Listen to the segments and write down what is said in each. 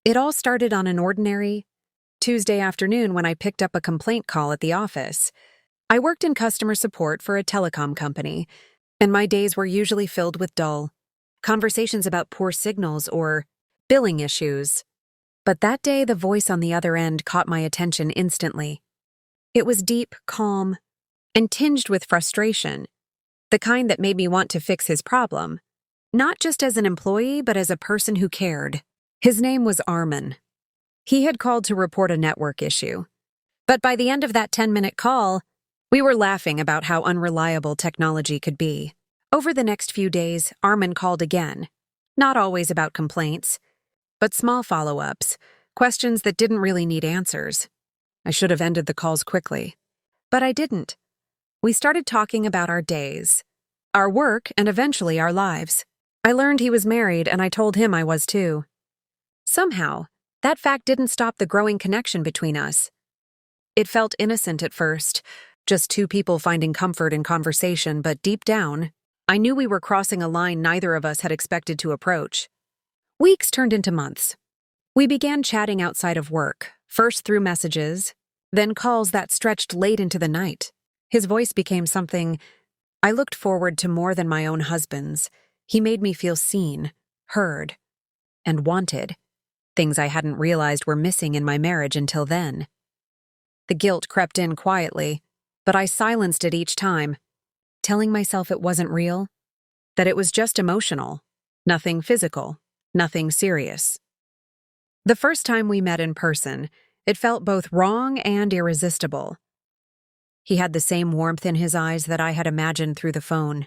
It all started on an ordinary Tuesday afternoon when I picked up a complaint call at the office. I worked in customer support for a telecom company, and my days were usually filled with dull conversations about poor signals or billing issues. But that day, the voice on the other end caught my attention instantly. It was deep, calm, and tinged with frustration, the kind that made me want to fix his problem, not just as an employee, but as a person who cared. His name was Armin. He had called to report a network issue. But by the end of that 10-minute call, we were laughing about how unreliable technology could be. Over the next few days, Armin called again. Not always about complaints, but small follow-ups, questions that didn't really need answers. I should have ended the calls quickly. But I didn't. We started talking about our days, our work, and eventually our lives. I learned he was married, and I told him I was too. Somehow, that fact didn't stop the growing connection between us. It felt innocent at first, just two people finding comfort in conversation, but deep down, I knew we were crossing a line neither of us had expected to approach. Weeks turned into months. We began chatting outside of work, first through messages, then calls that stretched late into the night. His voice became something I looked forward to more than my own husband's. He made me feel seen, heard, and wanted, things I hadn't realized were missing in my marriage until then. The guilt crept in quietly, but I silenced it each time, telling myself it wasn't real, that it was just emotional, nothing physical, nothing serious. The first time we met in person, it felt both wrong and irresistible. He had the same warmth in his eyes that I had imagined through the phone.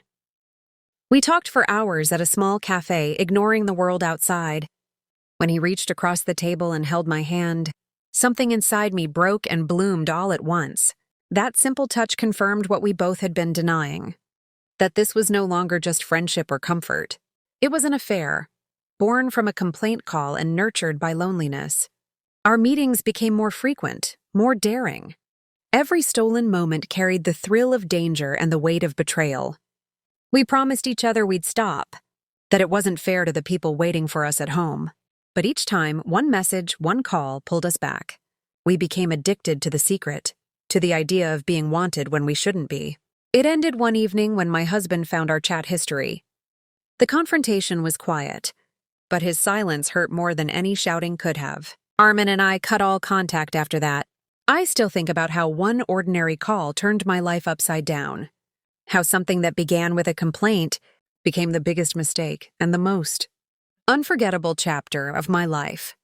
We talked for hours at a small cafe, ignoring the world outside. When he reached across the table and held my hand, something inside me broke and bloomed all at once. That simple touch confirmed what we both had been denying, that this was no longer just friendship or comfort. It was an affair, born from a complaint call and nurtured by loneliness. Our meetings became more frequent, more daring. Every stolen moment carried the thrill of danger and the weight of betrayal. We promised each other we'd stop, that it wasn't fair to the people waiting for us at home. But each time, one message, one call pulled us back. We became addicted to the secret, to the idea of being wanted when we shouldn't be. It ended one evening when my husband found our chat history. The confrontation was quiet, but his silence hurt more than any shouting could have. Armin and I cut all contact after that. I still think about how one ordinary call turned my life upside down. How something that began with a complaint became the biggest mistake and the most unforgettable chapter of my life.